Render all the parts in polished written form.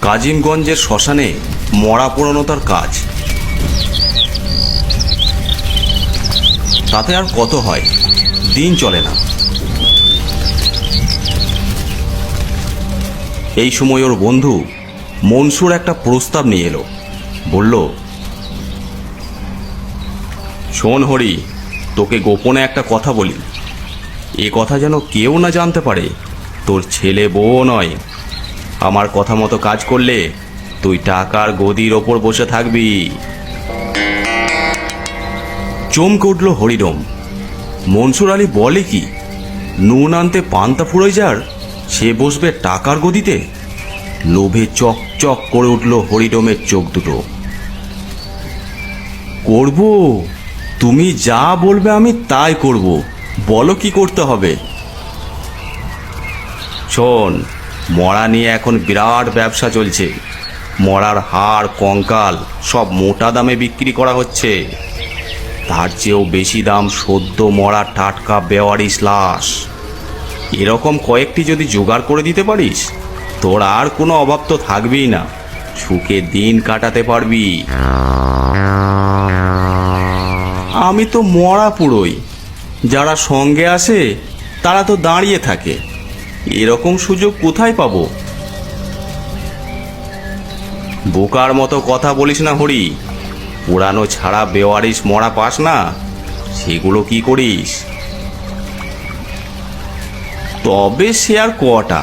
কাজিমগঞ্জের শ্মশানে মরা পোড়ানো তার কাজ। তাতে আর কত হয়, দিন চলে না। এই সময় ওর বন্ধু মনসুর একটা প্রস্তাব নিয়ে এলো। বলল, শোন হরি, তোকে গোপনে একটা কথা বলি। এ কথা যেন কেউ না জানতে পারে। তোর ছেলে বউ নয়। আমার কথা মতো কাজ করলে তুই টাকার গদির ওপর বসে থাকবি। চমকে উঠল হরিডম। মনসুর আলী বলে কি? নুন আনতে পান্তা ফুরোয় যার, সে বসবে টাকার গদিতে? লোভে চকচক করে উঠল হরিডমের চোখ দুটো। করব, তুমি যা বলবে আমি তাই করব। বলো কি করতে হবে? শোন, মরা নিয়ে এখন বিরাট ব্যবসা চলছে। মরার হাড় কঙ্কাল সব মোটা দামে বিক্রি করা হচ্ছে। তার চেয়েও বেশি দাম সদ্য মরা টাটকা বেওয়ারিশ লাশ। এরকম কয়েকটি যদি জোগাড় করে দিতে পারিস, তোর আর কোনো অভাব তো থাকবেই না। সুখে দিন কাটাতে পারবি। আমি তো মরা পুরোই, যারা সঙ্গে আসে তারা তো দাঁড়িয়ে থাকে। এরকম সুযোগ কোথায় পাবো? বোকার মতো কথা বলিস না হরি। পুরানো ছাড়া বেওয়ারিশ মরা পাস না? সেগুলো কি করিস? তবে সে আর কটা,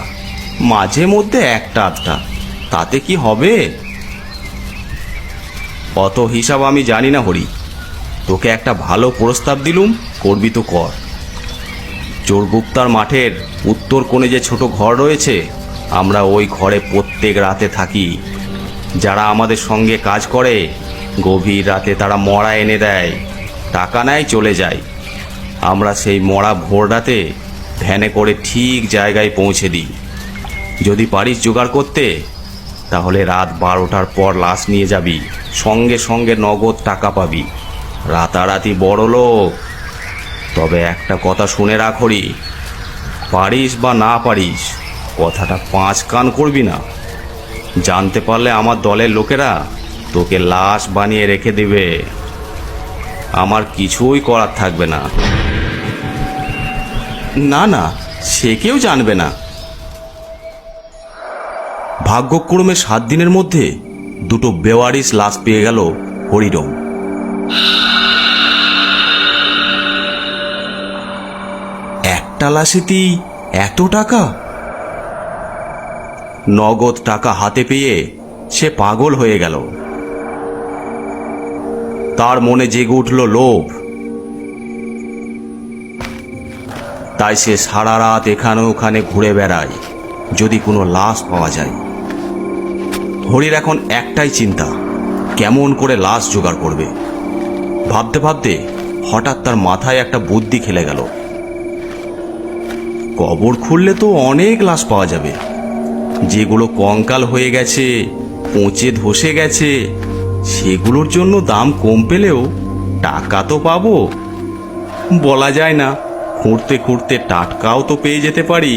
মাঝে মধ্যে একটা আধটা, তাতে কি হবে? অত হিসাব আমি জানি না হরি। তোকে একটা ভালো প্রস্তাব দিলুম, করবি তো কর। চোরগুপ্তার মাঠের উত্তর কোণে যে ছোট ঘর রয়েছে, আমরা ওই ঘরে প্রত্যেক রাতে থাকি। যারা আমাদের সঙ্গে কাজ করে, গভীর রাতে তারা মরা এনে দেয়, টাকা নেয়, চলে যায়। আমরা সেই মরা ভোর রাতে ভ্যানে করে ঠিক জায়গায় পৌঁছে দিই। যদি পারিস জোগাড় করতে, তাহলে রাত 12টার পর লাশ নিয়ে যাবি, সঙ্গে সঙ্গে নগদ টাকা পাবি। রাতারাতি বড় লোক। তবে একটা কথা শুনে রাখ হরি, পারিস বা না পারিস, কথাটা 5 কান করবি না। জানতে পারলে আমার দলের লোকেরা তোকে লাশ বানিয়ে রেখে দেবে। আমার কিছুই করার থাকবে না। না না, সে কেউ জানবে না। ভাগ্যক্রমে 7 দিনের মধ্যে দুটো বেওয়ারিশ লাশ পেয়ে গেল হরিডম। একটা লাশেতেই এত টাকা! নগদ টাকা হাতে পেয়ে সে পাগল হয়ে গেল। তার মনে জেগে উঠল লোভ। তাই সে সারা রাত এখানে ওখানে ঘুরে বেড়ায়, যদি কোনো লাশ পাওয়া যায়। হরির এখন একটাই চিন্তা, কেমন করে লাশ জোগাড় করবে। ভাবতে ভাবতে হঠাৎ তার মাথায় একটা বুদ্ধি খেলে গেল। কবর খুললে তো অনেক লাশ পাওয়া যাবে। যেগুলো কঙ্কাল হয়ে গেছে, পচে ধসে গেছে, সেগুলোর জন্য দাম কম পেলেও টাকা তো পাবো। বলা যায় না, খুঁড়তে খুঁড়তে টাটকাও তো পেয়ে যেতে পারি।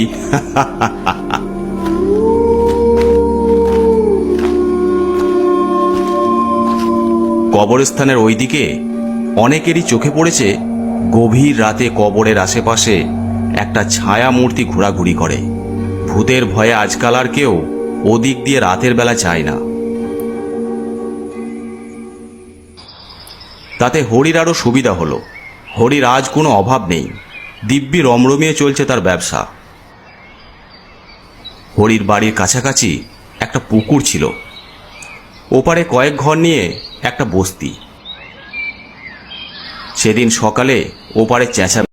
কবরস্থানের ওইদিকে অনেকেরই চোখে পড়েছে গভীর রাতে কবরের আশেপাশে একটা ছায়া মূর্তি ঘোরাঘুরি করে। ভূতের ভয়ে আজকাল আর কেউ ওদিক দিয়ে রাতের বেলা যায় না। তাতে হরির আরও সুবিধা হলো। হরির আজ কোনো অভাব নেই, দিব্যি রমরমিয়ে চলছে তার ব্যবসা। হরির বাড়ির কাছাকাছি একটা পুকুর ছিল, ওপারে কয়েক ঘর নিয়ে একটা বস্তি। সেদিন সকালে ওপারে চেঁচা